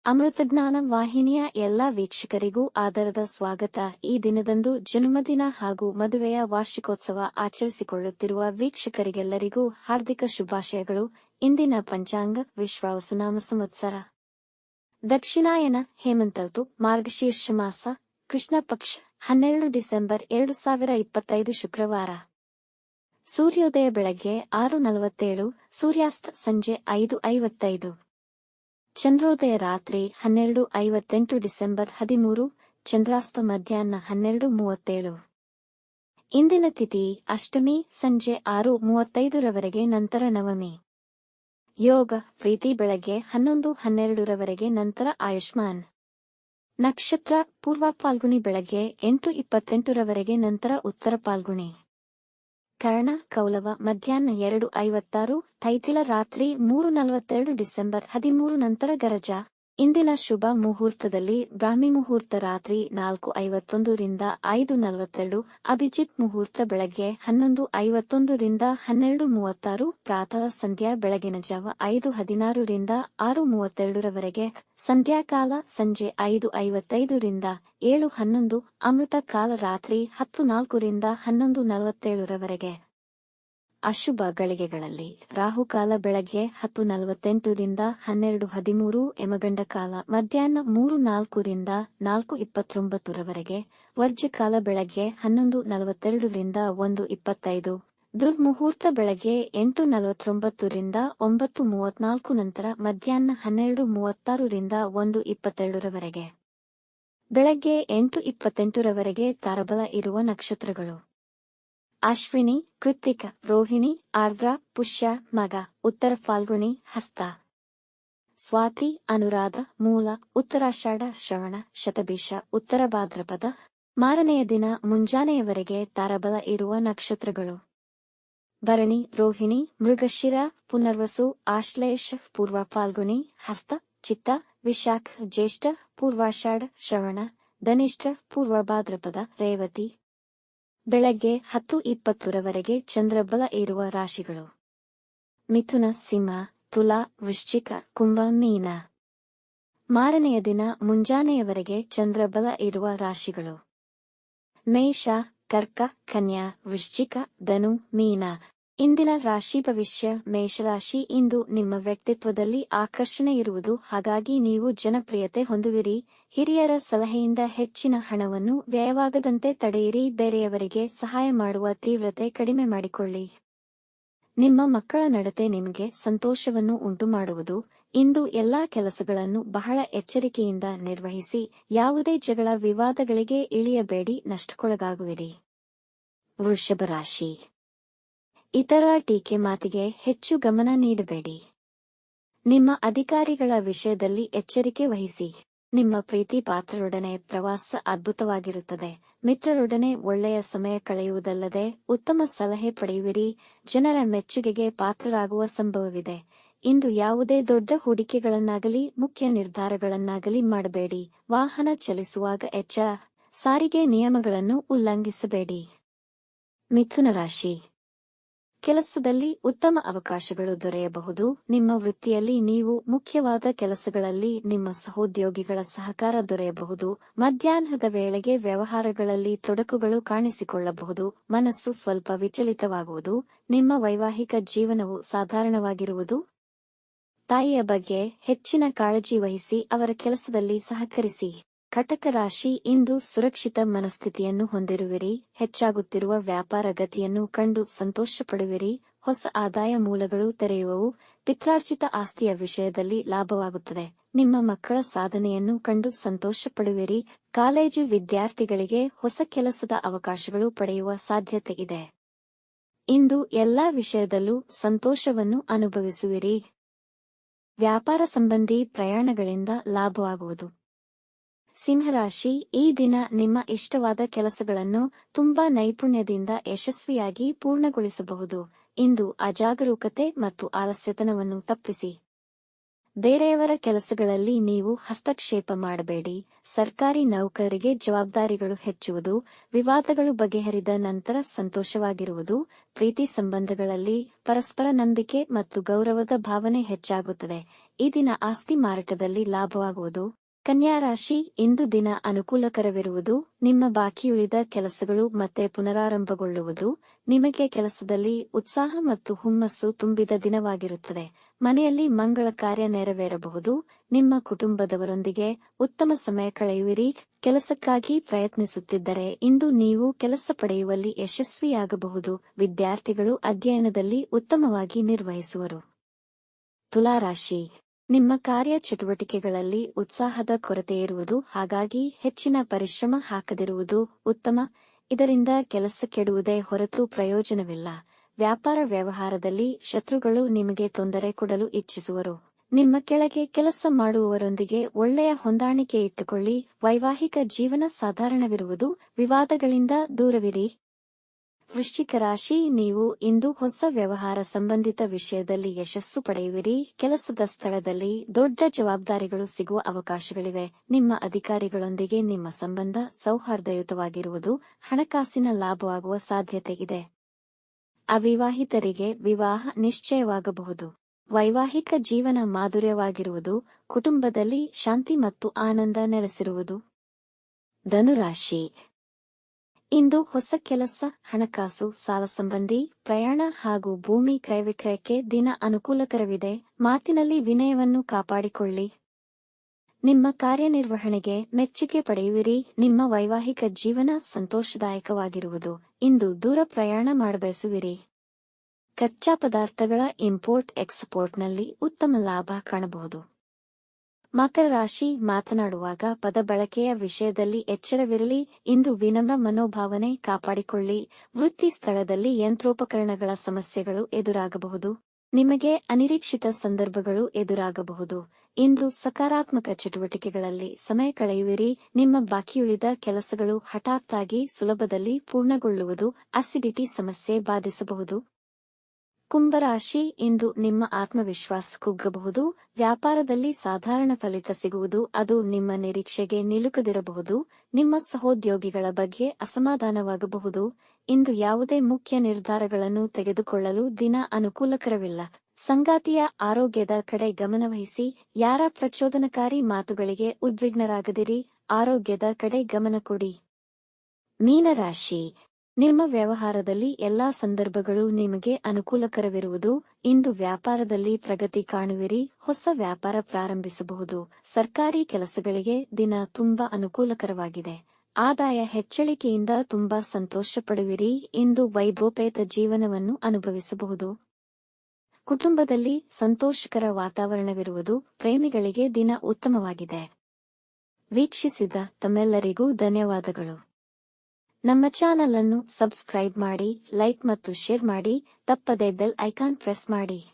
ಅಮೃತಜ್ಞಾನ ವಾಹಿನಿಯ ಎಲ್ಲಾ ವೀಕ್ಷಕರಿಗೂ ಆದರದ ಸ್ವಾಗತ. ಈ ದಿನದಂದು ಜನ್ಮದಿನ ಹಾಗೂ ಮದುವೆಯ ವಾರ್ಷಿಕೋತ್ಸವ ಆಚರಿಸಿಕೊಳ್ಳುತ್ತಿರುವ ವೀಕ್ಷಕರಿಗೆಲ್ಲರಿಗೂ ಹಾರ್ದಿಕ ಶುಭಾಶಯಗಳು. ಇಂದಿನ ಪಂಚಾಂಗ ವಿಶ್ವಾವಸುನಾಮ ಸಂವತ್ಸರ ದಕ್ಷಿಣಾಯನ ಹೇಮಂತ ಋತು ಮಾರ್ಗಶೀರ್ಷ ಮಾಸ ಕೃಷ್ಣ ಪಕ್ಷ 12 ಡಿಸೆಂಬರ್ 2025 ಶುಕ್ರವಾರ. ಸೂರ್ಯೋದಯ ಬೆಳಗ್ಗೆ 6:47, ಸೂರ್ಯಾಸ್ತ ಸಂಜೆ 5:55. ಚಂದ್ರೋದಯ ರಾತ್ರಿ 12:58 ಡಿಸೆಂಬರ್ 13, ಚಂದ್ರಾಸ್ತ ಮಧ್ಯಾಹ್ನ 12:37. ಇಂದಿನ ತಿಥಿ ಅಷ್ಟಮಿ ಸಂಜೆ 6:35 ರವರೆಗೆ, ನಂತರ ನವಮಿ. ಯೋಗ ಪ್ರೀತಿ ಬೆಳಗ್ಗೆ 11:12 ರವರೆಗೆ, ನಂತರ ಆಯುಷ್ಮಾನ್. ನಕ್ಷತ್ರ ಪೂರ್ವ ಫಾಲ್ಗುಣಿ ಬೆಳಗ್ಗೆ 8:28 ರವರೆಗೆ, ನಂತರ ಉತ್ತರ ಫಾಲ್ಗುಣಿ. ಕರ್ಣ ಕೌಲವ ಮಧ್ಯಾಹ್ನ 2:56, ತೈತಿಲ ರಾತ್ರಿ 3:42 ಡಿಸೆಂಬರ್ 13, ನಂತರ ಗರಜ. ಇಂದಿನ ಶುಭ ಮುಹೂರ್ತದಲ್ಲಿ ಬ್ರಾಹ್ಮಿ ಮುಹೂರ್ತ ರಾತ್ರಿ 4:51 ರಿಂದ 5:42, ಅಭಿಜಿತ್ ಮುಹೂರ್ತ ಬೆಳಗ್ಗೆ 11:51 ರಿಂದ 12:36, ಪ್ರಾತಃ ಸಂಧ್ಯಾ ಬೆಳಗಿನ ಜಾವ 5:16 ರಿಂದ 6:32 ರವರೆಗೆ, ಸಂಧ್ಯಾಕಾಲ ಸಂಜೆ 5:55 ರಿಂದ 7:11, ಅಮೃತ ಕಾಲ ರಾತ್ರಿ 10:04 ರಿಂದ 11:47 ರವರೆಗೆ. ಅಶುಭ ಗಳಿಗೆಗಳಲ್ಲಿ ರಾಹುಕಾಲ ಬೆಳಗ್ಗೆ 10:48 ರಿಂದ 12:13, ಯಮಗಂಡ ಕಾಲ ಮಧ್ಯಾಹ್ನ 3:04 ರಿಂದ 4:29 ರವರೆಗೆ, ವರ್ಜ್ಯಕಾಲ ಬೆಳಗ್ಗೆ 11:42 ರಿಂದ 1:25, ದುರ್ಮುಹೂರ್ತ ಬೆಳಗ್ಗೆ 8:49 ರಿಂದ 9:34, ನಂತರ ಮಧ್ಯಾಹ್ನ 12:36 ರಿಂದ 1:22 ರವರೆಗೆ. ಬೆಳಗ್ಗೆ 8:28 ರವರೆಗೆ ತಾರಬಲ ಇರುವ ನಕ್ಷತ್ರಗಳು: ಅಶ್ವಿನಿ, ಕೃತ್ತಿಕ, ರೋಹಿಣಿ, ಆರ್ದ್ರ, ಪುಷ್ಯ, ಮಗ, ಉತ್ತರ ಫಾಲ್ಗುಣಿ, ಹಸ್ತ. ಸ್ವಾತಿ, ಅನುರಾಧ, ಮೂಲ, ಉತ್ತರಾಷಾಢ, ಶ್ರವಣ, ಶತಭಿಷ, ಉತ್ತರ ಭಾದ್ರಪದ. ಮಾರನೆಯ ದಿನ ಮುಂಜಾನೆಯವರೆಗೆ ತಾರಬಲ ಇರುವ ನಕ್ಷತ್ರಗಳು: ಭರಣಿ, ರೋಹಿಣಿ, ಮೃಗಶಿರ, ಪುನರ್ವಸು, ಆಶ್ಲೇಷ, ಪೂರ್ವ ಫಾಲ್ಗುಣಿ, ಹಸ್ತ, ಚಿತ್ತ, ವಿಶಾಖ, ಜ್ಯೇಷ್ಠ, ಪೂರ್ವಾಷಾಢ, ಶ್ರವಣ, ಧನಿಷ್ಠ, ಪೂರ್ವ ಭಾದ್ರಪದ, ರೇವತಿ. ಬೆಳಗ್ಗೆ 10:20 ರವರೆಗೆ ಚಂದ್ರಬಲ ಇರುವ ರಾಶಿಗಳು: ಮಿಥುನ, ಸಿಂಹ, ತುಲಾ, ವೃಶ್ಚಿಕ, ಕುಂಭ, ಮೀನ. ಮಾರನೆಯ ದಿನ ಮುಂಜಾನೆಯವರೆಗೆ ಚಂದ್ರಬಲ ಇರುವ ರಾಶಿಗಳು: ಮೇಷ, ಕರ್ಕ, ಕನ್ಯಾ, ವೃಶ್ಚಿಕ, ಧನು, ಮೀನ. ಇಂದಿನ ರಾಶಿ ಭವಿಷ್ಯ: ಮೇಷರಾಶಿ, ಇಂದು ನಿಮ್ಮ ವ್ಯಕ್ತಿತ್ವದಲ್ಲಿ ಆಕರ್ಷಣೆ ಇರುವುದು, ಹಾಗಾಗಿ ನೀವು ಜನಪ್ರಿಯತೆ ಹೊಂದುವಿರಿ. ಹಿರಿಯರ ಸಲಹೆಯಿಂದ ಹೆಚ್ಚಿನ ಹಣವನ್ನು ವ್ಯಯವಾಗದಂತೆ ತಡೆಯಿರಿ. ಬೇರೆಯವರಿಗೆ ಸಹಾಯ ಮಾಡುವ ತೀವ್ರತೆ ಕಡಿಮೆ ಮಾಡಿಕೊಳ್ಳಿ. ನಿಮ್ಮ ಮಕ್ಕಳ ನಡತೆ ನಿಮಗೆ ಸಂತೋಷವನ್ನು ಉಂಟುಮಾಡುವುದು. ಇಂದು ಎಲ್ಲಾ ಕೆಲಸಗಳನ್ನು ಬಹಳ ಎಚ್ಚರಿಕೆಯಿಂದ ನಿರ್ವಹಿಸಿ. ಯಾವುದೇ ಜಗಳ ವಿವಾದಗಳಿಗೆ ಇಳಿಯಬೇಡಿ, ನಷ್ಟಕ್ಕೊಳಗಾಗುವಿರಿ. ವೃಷಭ ರಾಶಿ: ಇತರರ ಟೀಕೆ ಮಾತಿಗೆ ಹೆಚ್ಚು ಗಮನ ನೀಡಬೇಡಿ. ನಿಮ್ಮ ಅಧಿಕಾರಿಗಳ ವಿಷಯದಲ್ಲಿ ಎಚ್ಚರಿಕೆ ವಹಿಸಿ. ನಿಮ್ಮ ಪ್ರೀತಿ ಪಾತ್ರರೊಡನೆ ಪ್ರವಾಸ ಅದ್ಭುತವಾಗಿರುತ್ತದೆ. ಮಿತ್ರರೊಡನೆ ಒಳ್ಳೆಯ ಸಮಯ ಕಳೆಯುವುದಲ್ಲದೆ ಉತ್ತಮ ಸಲಹೆ ಪಡೆಯುವಿರಿ. ಜನರ ಮೆಚ್ಚುಗೆಗೆ ಪಾತ್ರರಾಗುವ ಸಂಭವವಿದೆ. ಇಂದು ಯಾವುದೇ ದೊಡ್ಡ ಹೂಡಿಕೆಗಳನ್ನಾಗಲಿ ಮುಖ್ಯ ನಿರ್ಧಾರಗಳನ್ನಾಗಲಿ ಮಾಡಬೇಡಿ. ವಾಹನ ಚಲಿಸುವಾಗ ಎಚ್ಚರ. ಸಾರಿಗೆ ನಿಯಮಗಳನ್ನು ಉಲ್ಲಂಘಿಸಬೇಡಿ. ಮಿಥುನ ರಾಶಿ: ಕೆಲಸದಲ್ಲಿ ಉತ್ತಮ ಅವಕಾಶಗಳು ದೊರೆಯಬಹುದು. ನಿಮ್ಮ ವೃತ್ತಿಯಲ್ಲಿ ನೀವು ಮುಖ್ಯವಾದ ಕೆಲಸಗಳಲ್ಲಿ ನಿಮ್ಮ ಸಹೋದ್ಯೋಗಿಗಳ ಸಹಕಾರ ದೊರೆಯಬಹುದು. ಮಧ್ಯಾಹ್ನದ ವೇಳೆಗೆ ವ್ಯವಹಾರಗಳಲ್ಲಿ ತೊಡಕುಗಳು ಕಾಣಿಸಿಕೊಳ್ಳಬಹುದು. ಮನಸ್ಸು ಸ್ವಲ್ಪ ವಿಚಲಿತವಾಗುವುದು. ನಿಮ್ಮ ವೈವಾಹಿಕ ಜೀವನವು ಸಾಧಾರಣವಾಗಿರುವುದು. ತಾಯಿಯ ಬಗ್ಗೆ ಹೆಚ್ಚಿನ ಕಾಳಜಿ ವಹಿಸಿ ಅವರ ಕೆಲಸದಲ್ಲಿ ಸಹಕರಿಸಿ. ಕಟಕ ರಾಶಿ: ಇಂದು ಸುರಕ್ಷಿತ ಮನಸ್ಥಿತಿಯನ್ನು ಹೊಂದಿರುವಿರಿ. ಹೆಚ್ಚಾಗುತ್ತಿರುವ ವ್ಯಾಪಾರ ಗತಿಯನ್ನು ಕಂಡು ಸಂತೋಷ ಪಡುವಿರಿ. ಹೊಸ ಆದಾಯ ಮೂಲಗಳು ತೆರೆಯುವವು. ಪಿತ್ರಾರ್ಜಿತ ಆಸ್ತಿಯ ವಿಷಯದಲ್ಲಿ ಲಾಭವಾಗುತ್ತದೆ. ನಿಮ್ಮ ಮಕ್ಕಳ ಸಾಧನೆಯನ್ನು ಕಂಡು ಸಂತೋಷ ಪಡುವಿರಿ. ಕಾಲೇಜು ವಿದ್ಯಾರ್ಥಿಗಳಿಗೆ ಹೊಸ ಕೆಲಸದ ಅವಕಾಶಗಳು ಪಡೆಯುವ ಸಾಧ್ಯತೆ ಇದೆ. ಇಂದು ಎಲ್ಲಾ ವಿಷಯದಲ್ಲೂ ಸಂತೋಷವನ್ನು ಅನುಭವಿಸುವಿರಿ. ವ್ಯಾಪಾರ ಸಂಬಂಧಿ ಪ್ರಯಾಣಗಳಿಂದ ಲಾಭವಾಗುವುದು. ಸಿಂಹರಾಶಿ: ಈ ದಿನ ನಿಮ್ಮ ಇಷ್ಟವಾದ ಕೆಲಸಗಳನ್ನು ತುಂಬಾ ನೈಪುಣ್ಯದಿಂದ ಯಶಸ್ವಿಯಾಗಿ ಪೂರ್ಣಗೊಳಿಸಬಹುದು. ಇಂದು ಅಜಾಗರೂಕತೆ ಮತ್ತು ಆಲಸ್ಯತನವನ್ನು ತಪ್ಪಿಸಿ. ಬೇರೆಯವರ ಕೆಲಸಗಳಲ್ಲಿ ನೀವು ಹಸ್ತಕ್ಷೇಪ ಮಾಡಬೇಡಿ. ಸರ್ಕಾರಿ ನೌಕರರಿಗೆ ಜವಾಬ್ದಾರಿಗಳು ಹೆಚ್ಚುವುದು. ವಿವಾದಗಳು ಬಗೆಹರಿದ ನಂತರ ಸಂತೋಷವಾಗಿರುವುದು. ಪ್ರೀತಿ ಸಂಬಂಧಗಳಲ್ಲಿ ಪರಸ್ಪರ ನಂಬಿಕೆ ಮತ್ತು ಗೌರವದ ಭಾವನೆ ಹೆಚ್ಚಾಗುತ್ತದೆ. ಈ ದಿನ ಆಸ್ತಿ ಮಾರಾಟದಲ್ಲಿ ಲಾಭವಾಗುವುದು. ಕನ್ಯಾ ರಾಶಿ, ಇಂದು ದಿನ ಅನುಕೂಲಕರವಿರುವುದು. ನಿಮ್ಮ ಬಾಕಿಯುಳಿದ ಕೆಲಸಗಳು ಮತ್ತೆ ಪುನರಾರಂಭಗೊಳ್ಳುವುದು. ನಿಮಗೆ ಕೆಲಸದಲ್ಲಿ ಉತ್ಸಾಹ ಮತ್ತು ಹುಮ್ಮಸ್ಸು ತುಂಬಿದ ದಿನವಾಗಿರುತ್ತದೆ. ಮನೆಯಲ್ಲಿ ಮಂಗಳ ಕಾರ್ಯ ನೆರವೇರಬಹುದು. ನಿಮ್ಮ ಕುಟುಂಬದವರೊಂದಿಗೆ ಉತ್ತಮ ಸಮಯ ಕಳೆಯುವಿರಿ. ಕೆಲಸಕ್ಕಾಗಿ ಪ್ರಯತ್ನಿಸುತ್ತಿದ್ದರೆ ಇಂದು ನೀವು ಕೆಲಸ ಪಡೆಯುವಲ್ಲಿ ಯಶಸ್ವಿಯಾಗಬಹುದು. ವಿದ್ಯಾರ್ಥಿಗಳು ಅಧ್ಯಯನದಲ್ಲಿ ಉತ್ತಮವಾಗಿ ನಿರ್ವಹಿಸುವರು. ತುಲಾರಾಶಿ, ನಿಮ್ಮ ಕಾರ್ಯ ಚಟುವಟಿಕೆಗಳಲ್ಲಿ ಉತ್ಸಾಹದ ಕೊರತೆಯಿರುವುದು, ಹಾಗಾಗಿ ಹೆಚ್ಚಿನ ಪರಿಶ್ರಮ ಹಾಕದಿರುವುದು ಉತ್ತಮ. ಇದರಿಂದ ಕೆಲಸ ಕೆಡುವುದೇ ಹೊರತು ಪ್ರಯೋಜನವಿಲ್ಲ. ವ್ಯಾಪಾರ ವ್ಯವಹಾರದಲ್ಲಿ ಶತ್ರುಗಳು ನಿಮಗೆ ತೊಂದರೆ ಕೊಡಲು ಇಚ್ಛಿಸುವರು. ನಿಮ್ಮ ಕೆಳಗೆ ಕೆಲಸ ಮಾಡುವವರೊಂದಿಗೆ ಒಳ್ಳೆಯ ಹೊಂದಾಣಿಕೆ ಇಟ್ಟುಕೊಳ್ಳಿ. ವೈವಾಹಿಕ ಜೀವನ ಸಾಧಾರಣವಿರುವುದು. ವಿವಾದಗಳಿಂದ ದೂರವಿರಿ. ವೃಶ್ಚಿಕ ರಾಶಿ, ನೀವು ಇಂದು ಹೊಸ ವ್ಯವಹಾರ ಸಂಬಂಧಿತ ವಿಷಯದಲ್ಲಿ ಯಶಸ್ಸು ಪಡೆಯುವಿರಿ. ಕೆಲಸದ ಸ್ಥಳದಲ್ಲಿ ದೊಡ್ಡ ಜವಾಬ್ದಾರಿಗಳು ಸಿಗುವ ಅವಕಾಶಗಳಿವೆ. ನಿಮ್ಮ ಅಧಿಕಾರಿಗಳೊಂದಿಗೆ ನಿಮ್ಮ ಸಂಬಂಧ ಸೌಹಾರ್ದಯುತವಾಗಿರುವುದು. ಹಣಕಾಸಿನ ಲಾಭವಾಗುವ ಸಾಧ್ಯತೆ ಇದೆ. ಅವಿವಾಹಿತರಿಗೆ ವಿವಾಹ ನಿಶ್ಚಯವಾಗಬಹುದು. ವೈವಾಹಿಕ ಜೀವನ ಮಾಧುರ್ಯವಾಗಿರುವುದು. ಕುಟುಂಬದಲ್ಲಿ ಶಾಂತಿ ಮತ್ತು ಆನಂದ ನೆಲೆಸಿರುವುದು. ಧನುರಾಶಿ, ಇಂದು ಹೊಸ ಕೆಲಸ, ಹಣಕಾಸು, ಸಾಲ ಸಂಬಂಧಿ ಪ್ರಯಾಣ ಹಾಗೂ ಭೂಮಿ ಕ್ರಯವಿಕ್ರಯಕ್ಕೆ ದಿನ ಅನುಕೂಲಕರವಿದೆ. ಮಾತಿನಲ್ಲಿ ವಿನಯವನ್ನು ಕಾಪಾಡಿಕೊಳ್ಳಿ. ನಿಮ್ಮ ಕಾರ್ಯನಿರ್ವಹಣೆಗೆ ಮೆಚ್ಚುಗೆ ಪಡೆಯುವಿರಿ. ನಿಮ್ಮ ವೈವಾಹಿಕ ಜೀವನ ಸಂತೋಷದಾಯಕವಾಗಿರುವುದು. ಇಂದು ದೂರ ಪ್ರಯಾಣ ಮಾಡಬಯಸುವಿರಿ. ಕಚ್ಚಾ ಪದಾರ್ಥಗಳ ಇಂಪೋರ್ಟ್ ಎಕ್ಸ್ಪೋರ್ಟ್ನಲ್ಲಿ ಉತ್ತಮ ಲಾಭ ಕಾಣಬಹುದು. ಮಕರ ರಾಶಿ, ಮಾತನಾಡುವಾಗ ಪದ ಬಳಕೆಯ ವಿಷಯದಲ್ಲಿ ಎಚ್ಚರವಿರಲಿ. ಇಂದು ವಿನಮ್ರ ಮನೋಭಾವನೆ ಕಾಪಾಡಿಕೊಳ್ಳಿ. ವೃತ್ತಿ ಸ್ಥಳದಲ್ಲಿ ಯಂತ್ರೋಪಕರಣಗಳ ಸಮಸ್ಯೆಗಳು ಎದುರಾಗಬಹುದು. ನಿಮಗೆ ಅನಿರೀಕ್ಷಿತ ಸಂದರ್ಭಗಳು ಎದುರಾಗಬಹುದು. ಇಂದು ಸಕಾರಾತ್ಮಕ ಚಟುವಟಿಕೆಗಳಲ್ಲಿ ಸಮಯ ಕಳೆಯುವಿರಿ. ನಿಮ್ಮ ಬಾಕಿಯುಳಿದ ಕೆಲಸಗಳು ಹಠಾತ್ತಾಗಿ ಸುಲಭದಲ್ಲಿ ಪೂರ್ಣಗೊಳ್ಳುವುದು. ಅಸಿಡಿಟಿ ಸಮಸ್ಯೆ ಬಾಧಿಸಬಹುದು. ಕುಂಭರಾಶಿ, ಇಂದು ನಿಮ್ಮ ಆತ್ಮವಿಶ್ವಾಸ ಕುಗ್ಗಬಹುದು. ವ್ಯಾಪಾರದಲ್ಲಿ ಸಾಧಾರಣ ಫಲಿತ ಸಿಗುವುದು. ಅದು ನಿಮ್ಮ ನಿರೀಕ್ಷೆಗೆ ನಿಲುಕದಿರಬಹುದು. ನಿಮ್ಮ ಸಹೋದ್ಯೋಗಿಗಳ ಬಗ್ಗೆ ಅಸಮಾಧಾನವಾಗಬಹುದು. ಇಂದು ಯಾವುದೇ ಮುಖ್ಯ ನಿರ್ಧಾರಗಳನ್ನು ತೆಗೆದುಕೊಳ್ಳಲು ದಿನ ಅನುಕೂಲಕರವಿಲ್ಲ. ಸಂಗಾತಿಯ ಆರೋಗ್ಯದ ಕಡೆ ಗಮನವಹಿಸಿ. ಯಾರ ಪ್ರಚೋದನಕಾರಿ ಮಾತುಗಳಿಗೆ ಉದ್ವಿಗ್ನರಾಗದಿರಿ. ಆರೋಗ್ಯದ ಕಡೆ ಗಮನ ಕೊಡಿ. ಮೀನರಾಶಿ, ನಿಮ್ಮ ವ್ಯವಹಾರದಲ್ಲಿ ಎಲ್ಲಾ ಸಂದರ್ಭಗಳು ನಿಮಗೆ ಅನುಕೂಲಕರವಿರುವುದು. ಇಂದು ವ್ಯಾಪಾರದಲ್ಲಿ ಪ್ರಗತಿ ಕಾಣುವಿರಿ. ಹೊಸ ವ್ಯಾಪಾರ ಪ್ರಾರಂಭಿಸಬಹುದು. ಸರ್ಕಾರಿ ಕೆಲಸಗಳಿಗೆ ದಿನ ತುಂಬಾ ಅನುಕೂಲಕರವಾಗಿದೆ. ಆದಾಯ ಹೆಚ್ಚಳಿಕೆಯಿಂದ ತುಂಬಾ ಸಂತೋಷ ಪಡುವಿರಿ. ಇಂದು ವೈಭವೋಪೇತ ಜೀವನವನ್ನು ಅನುಭವಿಸಬಹುದು. ಕುಟುಂಬದಲ್ಲಿ ಸಂತೋಷಕರ ವಾತಾವರಣವಿರುವುದು. ಪ್ರೇಮಿಗಳಿಗೆ ದಿನ ಉತ್ತಮವಾಗಿದೆ. ವೀಕ್ಷಿಸಿದ ತಮ್ಮೆಲ್ಲರಿಗೂ ಧನ್ಯವಾದಗಳು. ನಮ್ಮ ಚಾನಲ್ ಅನ್ನು ಸಬ್ಸ್ಕ್ರೈಬ್ ಮಾಡಿ, ಲೈಕ್ ಮತ್ತು ಶೇರ್ ಮಾಡಿ. ತಪ್ಪದೇ ಬೆಲ್ ಐಕಾನ್ ಪ್ರೆಸ್ ಮಾಡಿ.